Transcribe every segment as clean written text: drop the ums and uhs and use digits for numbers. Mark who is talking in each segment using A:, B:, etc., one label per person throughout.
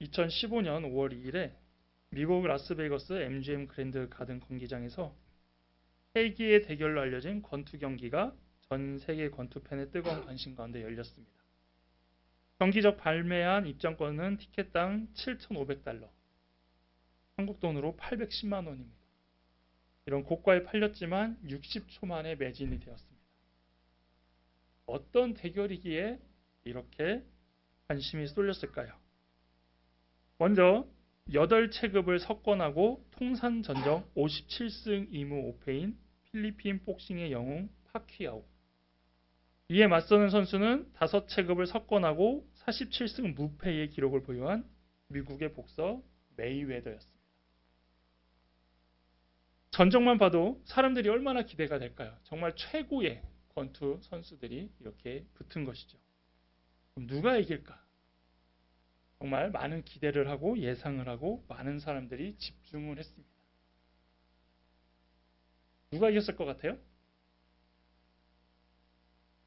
A: 2015년 5월 2일에 미국 라스베이거스 MGM 그랜드 가든 경기장에서 세기의 대결로 알려진 권투 경기가 전 세계 권투 팬의 뜨거운 관심 가운데 열렸습니다. 경기적 발매한 입장권은 티켓당 7,500달러, 한국 돈으로 810만 원입니다. 이런 고가에 팔렸지만 60초 만에 매진이 되었습니다. 어떤 대결이기에 이렇게 관심이 쏠렸을까요? 먼저 8체급을 석권하고 통산전적 57승 2무 5패인 필리핀 복싱의 영웅 파퀴아오. 이에 맞서는 선수는 5체급을 석권하고 47승 무패의 기록을 보유한 미국의 복서 메이웨더였습니다. 전적만 봐도 사람들이 얼마나 기대가 될까요? 정말 최고의 권투 선수들이 이렇게 붙은 것이죠. 그럼 누가 이길까? 정말 많은 기대를 하고 예상을 하고 많은 사람들이 집중을 했습니다. 누가 이겼을 것 같아요?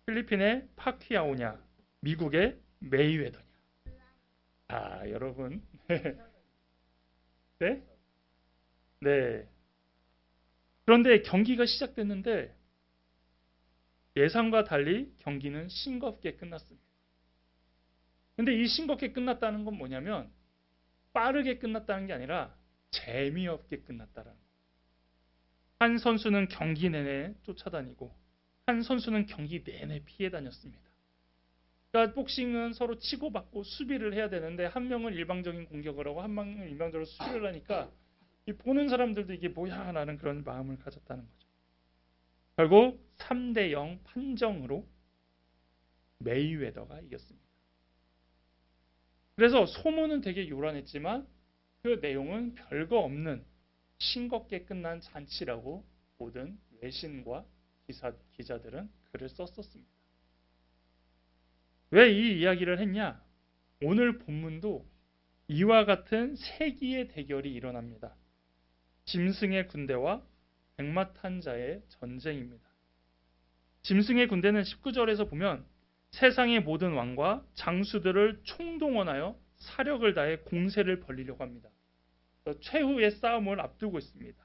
A: 필리핀의 파퀴아오냐, 미국의 메이웨더냐. 아, 여러분. 네? 네. 그런데 경기가 시작됐는데 예상과 달리 경기는 싱겁게 끝났습니다. 근데 이 싱겁게 끝났다는 건 뭐냐면 빠르게 끝났다는 게 아니라 재미없게 끝났다라는 거예요. 한 선수는 경기 내내 쫓아다니고 한 선수는 경기 내내 피해 다녔습니다. 그러니까 복싱은 서로 치고받고 수비를 해야 되는데 한 명은 일방적인 공격을 하고 한 명은 일방적으로 수비를 하니까 이 보는 사람들도 이게 뭐야 라는 그런 마음을 가졌다는 거죠. 결국 3대0 판정으로 메이웨더가 이겼습니다. 그래서 소문은 되게 요란했지만 그 내용은 별거 없는 싱겁게 끝난 잔치라고 모든 외신과 기자들은 글을 썼었습니다. 왜 이 이야기를 했냐? 오늘 본문도 이와 같은 세기의 대결이 일어납니다. 짐승의 군대와 백마탄 자의 전쟁입니다. 짐승의 군대는 19절에서 보면 세상의 모든 왕과 장수들을 총동원하여 사력을 다해 공세를 벌이려고 합니다. 최후의 싸움을 앞두고 있습니다.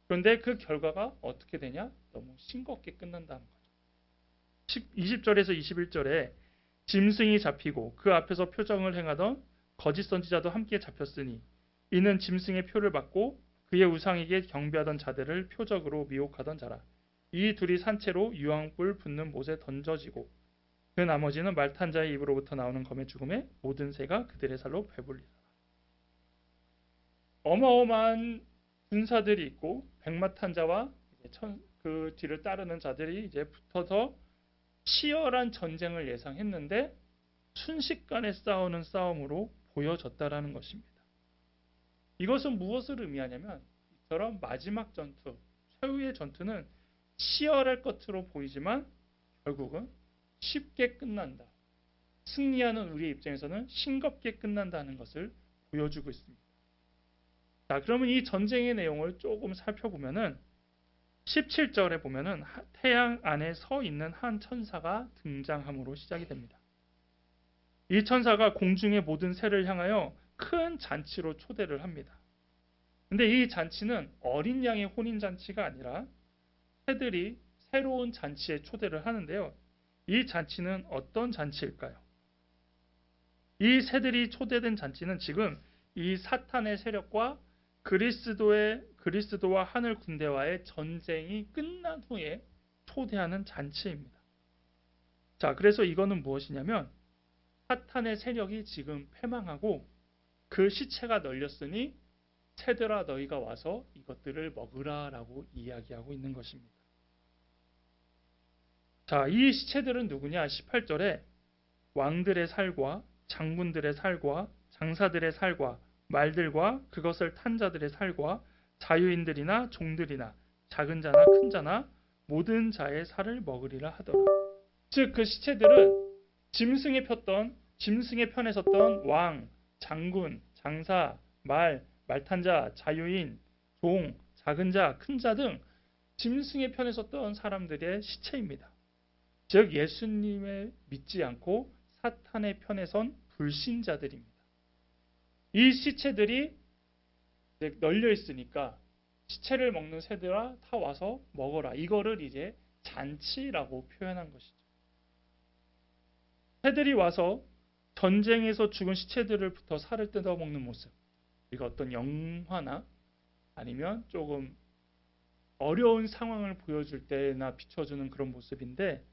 A: 그런데 그 결과가 어떻게 되냐? 너무 싱겁게 끝난다는 거죠. 20절에서 21절에 짐승이 잡히고 그 앞에서 표정을 행하던 거짓 선지자도 함께 잡혔으니 이는 짐승의 표를 받고 그의 우상에게 경배하던 자들을 표적으로 미혹하던 자라. 이 둘이 산채로 유황불 붙는 못에 던져지고 그 나머지는 말탄 자의 입으로부터 나오는 검의 죽음에 모든 새가 그들의 살로 배불리라. 어마어마한 군사들이 있고 백마탄 자와 그 뒤를 따르는 자들이 이제 붙어서 치열한 전쟁을 예상했는데 순식간에 싸우는 싸움으로 보여졌다라는 것입니다. 이것은 무엇을 의미하냐면 이처럼 마지막 전투, 최후의 전투는 치열할 것으로 보이지만 결국은 쉽게 끝난다. 승리하는 우리의 입장에서는 싱겁게 끝난다는 것을 보여주고 있습니다. 자, 그러면 이 전쟁의 내용을 조금 살펴보면은 17절에 보면은 태양 안에 서 있는 한 천사가 등장함으로 시작이 됩니다. 이 천사가 공중의 모든 새를 향하여 큰 잔치로 초대를 합니다. 근데 이 잔치는 어린 양의 혼인 잔치가 아니라 새들이 새로운 잔치에 초대를 하는데요. 이 잔치는 어떤 잔치일까요? 이 새들이 초대된 잔치는 지금 이 사탄의 세력과 그리스도와 하늘 군대와의 전쟁이 끝난 후에 초대하는 잔치입니다. 자, 그래서 이거는 무엇이냐면 사탄의 세력이 지금 패망하고 그 시체가 널렸으니 새들아 너희가 와서 이것들을 먹으라라고 이야기하고 있는 것입니다. 자, 이 시체들은 누구냐? 18절에 왕들의 살과 장군들의 살과 장사들의 살과 말들과 그것을 탄 자들의 살과 자유인들이나 종들이나 작은 자나 큰 자나 모든 자의 살을 먹으리라 하더라. 즉 그 시체들은 짐승의 편에 섰던 왕, 장군, 장사, 말탄 자, 자유인, 종, 작은 자, 큰 자 등 짐승의 편에 섰던 사람들의 시체입니다. 즉 예수님을 믿지 않고 사탄의 편에 선 불신자들입니다. 이 시체들이 이제 널려 있으니까 시체를 먹는 새들아 다 와서 먹어라. 이거를 이제 잔치라고 표현한 것이죠. 새들이 와서 전쟁에서 죽은 시체들을부터 살을 뜯어 먹는 모습. 이거 어떤 영화나 아니면 조금 어려운 상황을 보여줄 때나 비춰주는 그런 모습인데,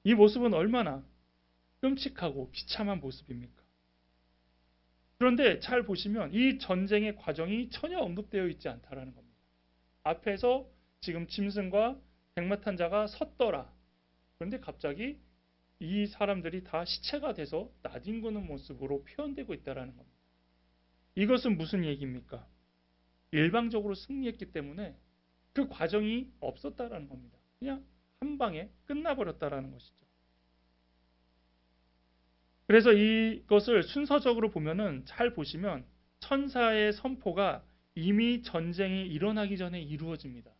A: 이 모습은 얼마나 끔찍하고 비참한 모습입니까? 그런데 잘 보시면 이 전쟁의 과정이 전혀 언급되어 있지 않다라는 겁니다. 앞에서 지금 짐승과 백마탄 자가 섰더라. 그런데 갑자기 이 사람들이 다 시체가 돼서 나뒹구는 모습으로 표현되고 있다는 겁니다. 이것은 무슨 얘기입니까? 일방적으로 승리했기 때문에 그 과정이 없었다라는 겁니다. 그냥 한 방에 끝나버렸다라는 것이죠. 그래서 이것을 순서적으로 보면은 잘 보시면 천사의 선포가 이미 전쟁이 일어나기 전에 이루어집니다.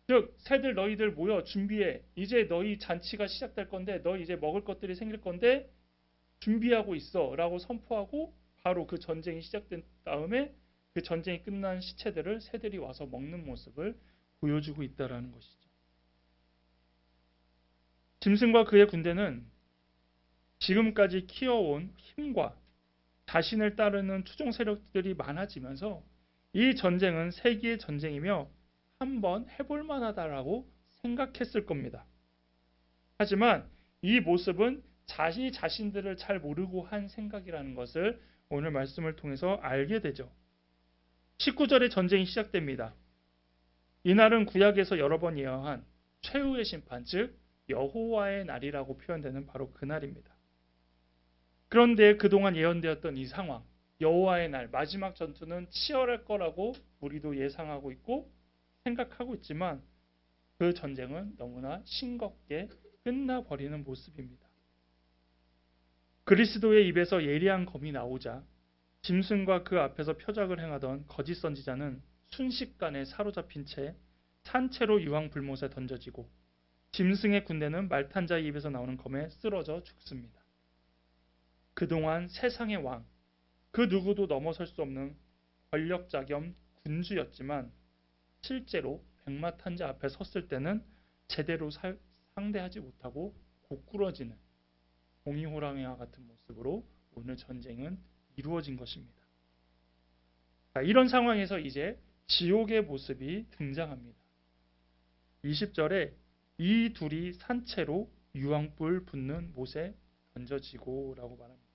A: 즉 새들 너희들 모여 준비해. 이제 너희 잔치가 시작될 건데 너희 이제 먹을 것들이 생길 건데 준비하고 있어 라고 선포하고 바로 그 전쟁이 시작된 다음에 그 전쟁이 끝난 시체들을 새들이 와서 먹는 모습을 보여주고 있다는 것이죠. 짐승과 그의 군대는 지금까지 키워온 힘과 자신을 따르는 추종 세력들이 많아지면서 이 전쟁은 세기의 전쟁이며 한번 해볼 만하다라고 생각했을 겁니다. 하지만 이 모습은 자신들을 잘 모르고 한 생각이라는 것을 오늘 말씀을 통해서 알게 되죠. 19절에 전쟁이 시작됩니다. 이날은 구약에서 여러 번 예언한 최후의 심판, 즉 여호와의 날이라고 표현되는 바로 그 날입니다. 그런데 그동안 예언되었던 이 상황, 여호와의 날, 마지막 전투는 치열할 거라고 우리도 예상하고 있고 생각하고 있지만 그 전쟁은 너무나 싱겁게 끝나버리는 모습입니다. 그리스도의 입에서 예리한 검이 나오자 짐승과 그 앞에서 표적을 행하던 거짓 선지자는 순식간에 사로잡힌 채 산채로 유황불못에 던져지고 짐승의 군대는 말탄자의 입에서 나오는 검에 쓰러져 죽습니다. 그동안 세상의 왕, 그 누구도 넘어설 수 없는 권력자 겸 군주였지만 실제로 백마탄자 앞에 섰을 때는 제대로 상대하지 못하고 고꾸러지는 공이호랑이와 같은 모습으로 오늘 전쟁은 이루어진 것입니다. 자, 이런 상황에서 이제 지옥의 모습이 등장합니다. 20절에 이 둘이 산채로 유황불 붙는 못에 던져지고 라고 말합니다.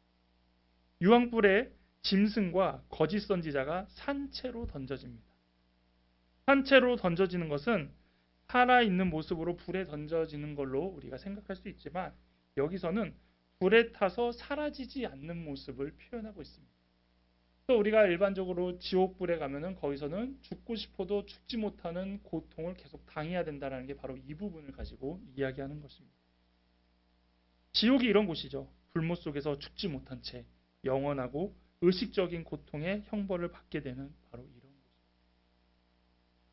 A: 유황불에 짐승과 거짓 선지자가 산채로 던져집니다. 산채로 던져지는 것은 살아있는 모습으로 불에 던져지는 걸로 우리가 생각할 수 있지만 여기서는 불에 타서 사라지지 않는 모습을 표현하고 있습니다. 또 우리가 일반적으로 지옥불에 가면은 거기서는 죽고 싶어도 죽지 못하는 고통을 계속 당해야 된다는 게 바로 이 부분을 가지고 이야기하는 것입니다. 지옥이 이런 곳이죠. 불못 속에서 죽지 못한 채 영원하고 의식적인 고통의 형벌을 받게 되는 바로 이런 곳입니다.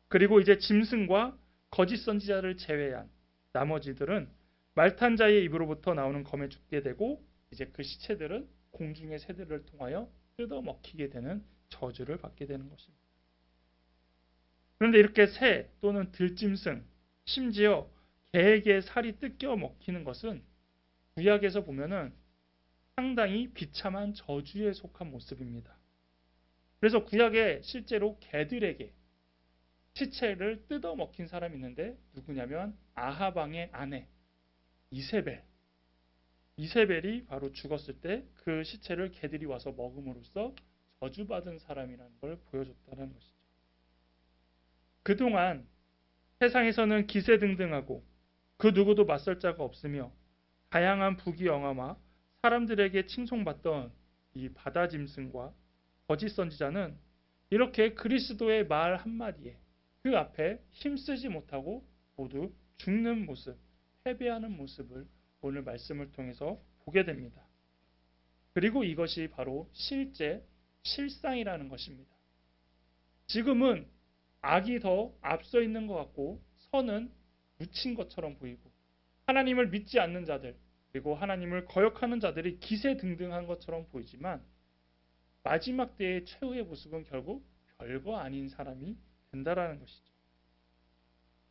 A: 그리고 이제 짐승과 거짓 선지자를 제외한 나머지들은 말탄 자의 입으로부터 나오는 검에 죽게 되고 이제 그 시체들은 공중의 새들을 통하여 뜯어 먹히게 되는 저주를 받게 되는 것입니다. 그런데 이렇게 새 또는 들짐승, 심지어 개에게 살이 뜯겨 먹히는 것은 구약에서 보면은 상당히 비참한 저주에 속한 모습입니다. 그래서 구약에 실제로 개들에게 시체를 뜯어 먹힌 사람이 있는데 누구냐면 아하방의 아내 이세벨. 이세벨이 바로 죽었을 때 그 시체를 개들이 와서 먹음으로써 저주받은 사람이라는 걸 보여줬다는 것이죠. 그동안 세상에서는 기세등등하고 그 누구도 맞설 자가 없으며 다양한 부귀영화와 사람들에게 칭송받던 이 바다짐승과 거짓 선지자는 이렇게 그리스도의 말 한마디에 그 앞에 힘쓰지 못하고 모두 죽는 모습, 패배하는 모습을 오늘 말씀을 통해서 보게 됩니다. 그리고 이것이 바로 실제 실상이라는 것입니다. 지금은 악이 더 앞서 있는 것 같고 선은 묻힌 것처럼 보이고 하나님을 믿지 않는 자들 그리고 하나님을 거역하는 자들이 기세등등한 것처럼 보이지만 마지막 때의 최후의 모습은 결국 별거 아닌 사람이 된다라는 것이죠.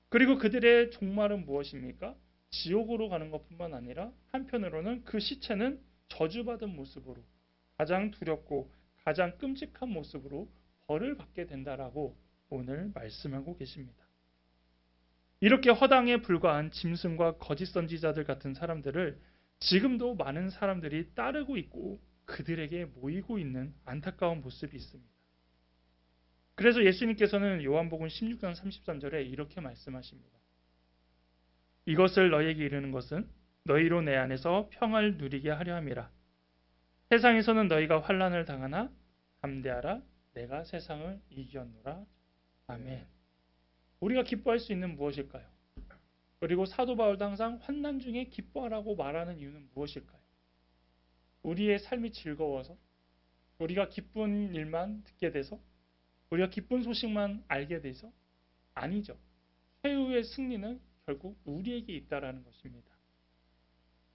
A: 그리고 그들의 종말은 무엇입니까? 지옥으로 가는 것뿐만 아니라 한편으로는 그 시체는 저주받은 모습으로 가장 두렵고 가장 끔찍한 모습으로 벌을 받게 된다라고 오늘 말씀하고 계십니다. 이렇게 허당에 불과한 짐승과 거짓 선지자들 같은 사람들을 지금도 많은 사람들이 따르고 있고 그들에게 모이고 있는 안타까운 모습이 있습니다. 그래서 예수님께서는 요한복음 16장 33절에 이렇게 말씀하십니다. 이것을 너희에게 이르는 것은 너희로 내 안에서 평화를 누리게 하려 함이라. 세상에서는 너희가 환난을 당하나 담대하라. 내가 세상을 이겼노라. 아멘. 우리가 기뻐할 수 있는 무엇일까요? 그리고 사도 바울도 항상 환난 중에 기뻐하라고 말하는 이유는 무엇일까요? 우리의 삶이 즐거워서, 우리가 기쁜 일만 듣게 돼서, 우리가 기쁜 소식만 알게 돼서? 아니죠. 최후의 승리는 결국 우리에게 있다라는 것입니다.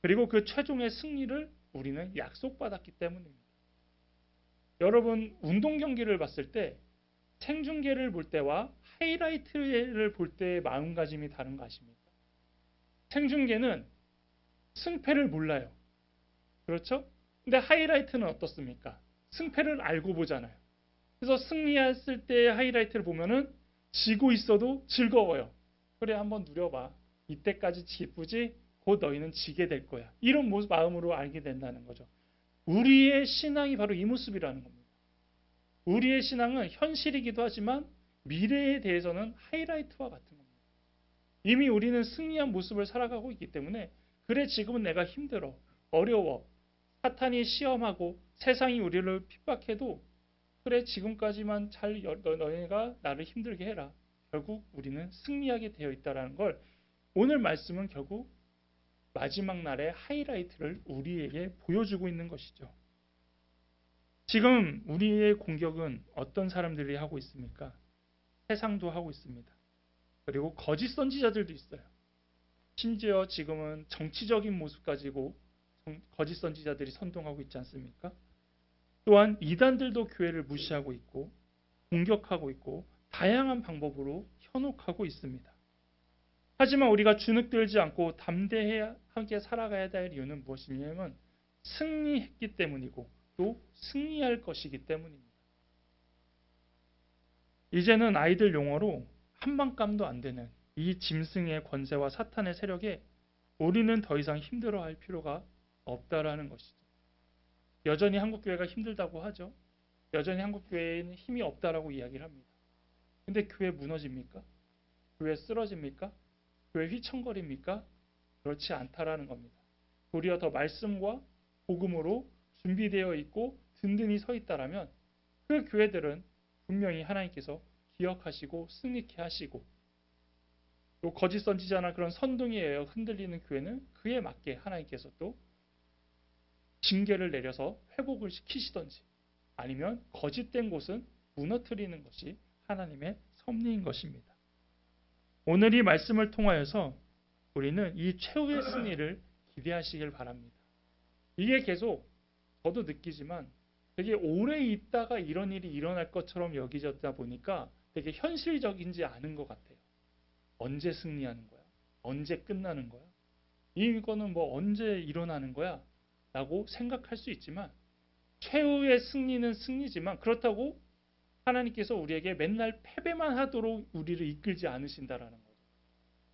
A: 그리고 그 최종의 승리를 우리는 약속받았기 때문입니다. 여러분, 운동 경기를 봤을 때 생중계를 볼 때와 하이라이트를 볼 때의 마음가짐이 다른 거 아십니까? 생중계는 승패를 몰라요. 그렇죠? 근데 하이라이트는 어떻습니까? 승패를 알고 보잖아요. 그래서 승리했을 때 하이라이트를 보면은 지고 있어도 즐거워요. 그래, 한번 누려봐. 이때까지 기쁘지? 곧 너희는 지게 될 거야. 이런 마음으로 알게 된다는 거죠. 우리의 신앙이 바로 이 모습이라는 겁니다. 우리의 신앙은 현실이기도 하지만 미래에 대해서는 하이라이트와 같은 겁니다. 이미 우리는 승리한 모습을 살아가고 있기 때문에 그래, 지금은 내가 힘들어, 어려워, 사탄이 시험하고 세상이 우리를 핍박해도 그래, 지금까지만 잘 너희가 나를 힘들게 해라. 결국 우리는 승리하게 되어 있다는 걸 오늘 말씀은 결국 마지막 날의 하이라이트를 우리에게 보여주고 있는 것이죠. 지금 우리의 공격은 어떤 사람들이 하고 있습니까? 세상도 하고 있습니다. 그리고 거짓 선지자들도 있어요. 심지어 지금은 정치적인 모습 가지고 거짓 선지자들이 선동하고 있지 않습니까? 또한 이단들도 교회를 무시하고 있고 공격하고 있고 다양한 방법으로 현혹하고 있습니다. 하지만 우리가 주눅들지 않고 담대하게 살아가야 될 이유는 무엇이냐면 승리했기 때문이고 또 승리할 것이기 때문입니다. 이제는 아이들 용어로 한방감도 안 되는 이 짐승의 권세와 사탄의 세력에 우리는 더 이상 힘들어할 필요가 없다라는 것이죠. 여전히 한국교회가 힘들다고 하죠. 여전히 한국교회에는 힘이 없다라고 이야기를 합니다. 근데 교회 무너집니까? 교회 쓰러집니까? 교회 휘청거립니까? 그렇지 않다라는 겁니다. 도리어 더 말씀과 복음으로 준비되어 있고 든든히 서 있다라면 그 교회들은 분명히 하나님께서 기억하시고 승리케 하시고 또 거짓 선지자나 그런 선동에 의해 흔들리는 교회는 그에 맞게 하나님께서 또 징계를 내려서 회복을 시키시던지 아니면 거짓된 곳은 무너뜨리는 것이 하나님의 섭리인 것입니다. 오늘 이 말씀을 통하여서 우리는 이 최후의 승리를 기대하시길 바랍니다. 이게 계속 저도 느끼지만 되게 오래 있다가 이런 일이 일어날 것처럼 여기졌다 보니까 되게 현실적이지 않은 것 같아요. 언제 승리하는 거야? 언제 끝나는 거야? 이거는 뭐 언제 일어나는 거야? 라고 생각할 수 있지만 최후의 승리는 승리지만 그렇다고 하나님께서 우리에게 맨날 패배만 하도록 우리를 이끌지 않으신다라는 거죠.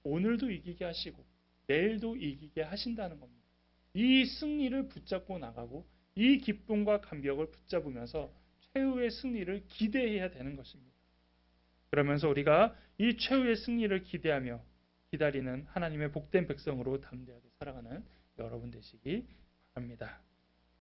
A: 오늘도 이기게 하시고 내일도 이기게 하신다는 겁니다. 이 승리를 붙잡고 나가고 이 기쁨과 감격을 붙잡으면서 최후의 승리를 기대해야 되는 것입니다. 그러면서 우리가 이 최후의 승리를 기대하며 기다리는 하나님의 복된 백성으로 담대하게 살아가는 여러분 되시기 바랍니다.